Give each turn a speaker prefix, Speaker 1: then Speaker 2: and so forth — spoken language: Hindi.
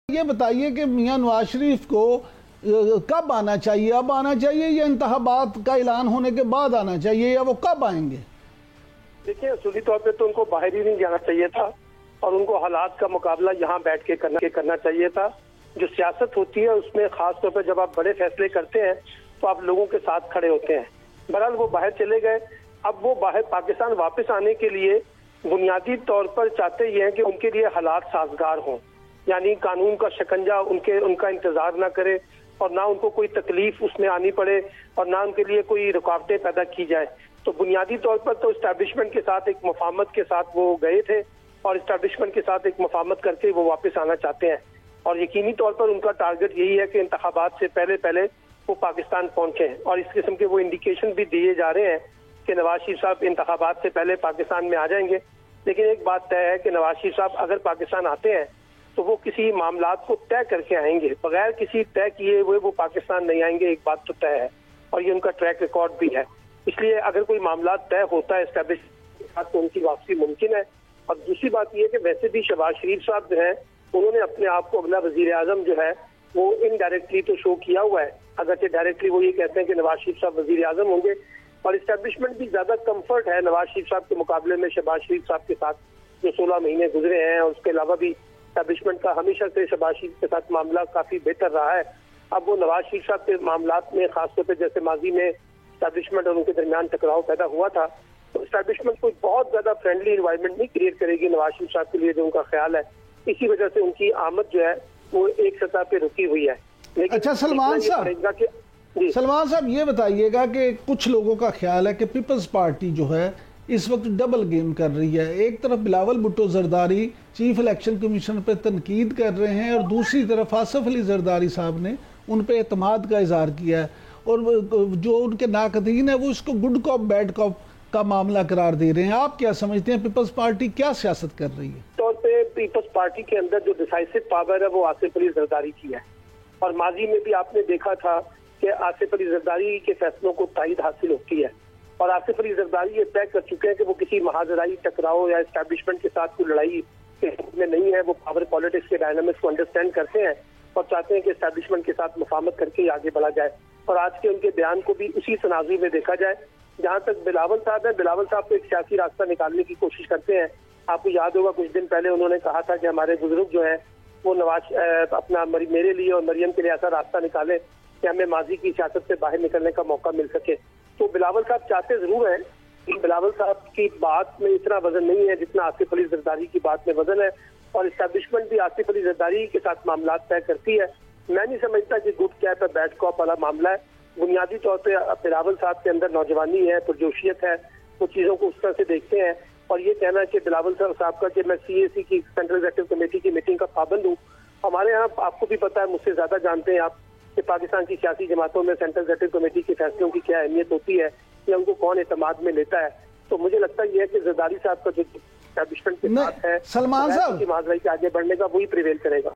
Speaker 1: ये बताइए कि मियां नवाज शरीफ को कब आना चाहिए, अब आना चाहिए या इंतखाबात का ऐलान होने के बाद आना चाहिए, या वो कब आएंगे?
Speaker 2: देखिए, असूली तौर पे तो उनको बाहर ही नहीं जाना चाहिए था और उनको हालात का मुकाबला यहाँ बैठ के करना चाहिए था। जो सियासत होती है उसमें खास तौर पर जब आप बड़े फैसले करते हैं तो आप लोगों के साथ खड़े होते हैं। बहरहाल वो बाहर चले गए। अब वो बाहर पाकिस्तान वापस आने के लिए बुनियादी तौर पर चाहते ये हैं कि उनके लिए हालात साजगार हों, यानी कानून का शिकंजा उनका इंतजार ना करे और ना उनको कोई तकलीफ उसमें आनी पड़े और ना उनके लिए कोई रुकावटें पैदा की जाए। तो बुनियादी तौर पर तो इस्टेब्लिशमेंट के साथ एक मफाहमत के साथ वो गए थे और इस्टेब्लिशमेंट के साथ एक मफाहमत करके वो वापस आना चाहते हैं और यकीनी तौर पर उनका टारगेट यही है कि इंतखाबात से पहले वो पाकिस्तान पहुंचे। और इस किस्म के वो इंडिकेशन भी दिए जा रहे हैं कि नवाज शरीफ साहब इंतखाबात से पहले पाकिस्तान में आ जाएंगे। लेकिन एक बात तय है कि नवाज शरीफ साहब अगर पाकिस्तान आते हैं तो वो किसी मामलात को तय करके आएंगे, बगैर किसी तय किए हुए वो पाकिस्तान नहीं आएंगे, एक बात तो तय है और ये उनका ट्रैक रिकॉर्ड भी है। इसलिए अगर कोई मामला तय होता है एस्टेब्लिश के साथ तो उनकी वापसी मुमकिन है। और दूसरी बात यह कि वैसे भी शहबाज शरीफ साहब जो है उन्होंने अपने आप को अगला वजीर आजम जो है वो इनडायरेक्टली तो शो किया हुआ है, अगरचे डायरेक्टली वो ये कहते हैं कि नवाज शरीफ साहब वजीर आजम होंगे। और इस्टेब्लिशमेंट भी ज्यादा कम्फर्ट है नवाज शरीफ साहब के मुकाबले में शहबाज शरीफ साहब के साथ जो 16 महीने गुजरे हैं। और उसके अलावा भी एस्टेब्लिशमेंट का हमेशा से शहबाज शरीफ के साथ मामला काफी बेहतर रहा है। अब वो नवाज शरीफ साहब के मामलात में खासतौर पर जैसे माजी में एस्टेब्लिशमेंट और उनके दरमियान टकराव पैदा हुआ था, तो एस्टेब्लिशमेंट कोई बहुत ज्यादा फ्रेंडली इन्वायरमेंट नहीं क्रिएट करेगी नवाज शरीफ साहब के लिए, जो उनका ख्याल है। इसी वजह से उनकी आमद जो है वो एक सतह पे रुकी हुई है। लेकिन
Speaker 1: अच्छा सलमान साहब ये बताइएगा कि कुछ लोगों का ख्याल है कि पीपल्स पार्टी जो है इस वक्त डबल गेम कर रही है। एक तरफ Bilawal Bhutto Zardari chief election commission पर तनकीद कर रहे हैं और दूसरी तरफ आसिफ अली जरदारी साहब ने उन पर एतमाद का इजहार किया है और जो उनके नाकदीन है वो इसको गुड कॉप बैड कॉप का मामला करार दे रहे हैं। आप क्या समझते हैं, पीपल्स पार्टी क्या सियासत कर रही है?
Speaker 2: तौर पे पीपल्स पार्टी के अंदर जो डिसाइसिव पावर है वो आसिफ अली जरदारी की है और माजी में भी आपने देखा था कि आसिफ अली जरदारी के फैसलों को तायद हासिल होती है और आसिफ अली जरदारी ये तय कर चुके हैं कि वो किसी महाजराई टकराव या एस्टेब्लिशमेंट के साथ कोई लड़ाई में नहीं है। वो पावर पॉलिटिक्स के डायनामिक्स को अंडरस्टैंड करते हैं और चाहते हैं कि एस्टेब्लिशमेंट के साथ मुफाहमत करके ही आगे बढ़ा जाए। और आज के उनके बयान को भी उसी तनाज़ुर में देखा जाए। जहाँ तक बिलावल साहब है, बिलावल साहब को एक सियासी रास्ता निकालने की कोशिश करते हैं। आपको याद होगा कुछ दिन पहले उन्होंने कहा था कि हमारे बुजुर्ग जो है वो अपना मेरे लिए और मरियम के लिए ऐसा रास्ता निकाले कि हमें माजी की सियासत से बाहर निकलने का मौका मिल सके। तो बिलावल साहब चाहते जरूर हैं, बिलावल साहब की बात में इतना वजन नहीं है जितना आसिफ अली जरदारी की बात में वजन है और इस्टेब्लिशमेंट भी आसिफ अली जरदारी के साथ मामला तय करती है। मैं नहीं समझता कि गुड कैप है बैड कॉप वाला मामला है। बुनियादी तौर पे बिलावल साहब के अंदर नौजवानी है, पुरजोशियत है, वो चीजों को उस तरह से देखते हैं। और ये कहना कि बिलावल साहब का कि मैं CAC की सेंट्रल एग्जीक्यूटिव कमेटी की मीटिंग का पाबंद हूँ, हमारे यहाँ आपको भी पता है, मुझसे ज्यादा जानते हैं आप कि पाकिस्तान की सियासी जमातों में सेंट्रल एग्जीक्यूटिव कमेटी के फैसलों की क्या अहमियत होती है या उनको कौन एतमाद में लेता है। तो मुझे लगता है कि जरदारी साहब का जो एस्टेब्लिशमेंट के साथ है
Speaker 1: सलमान साहब
Speaker 2: की माजराई के आगे बढ़ने का वही प्रिवेल करेगा।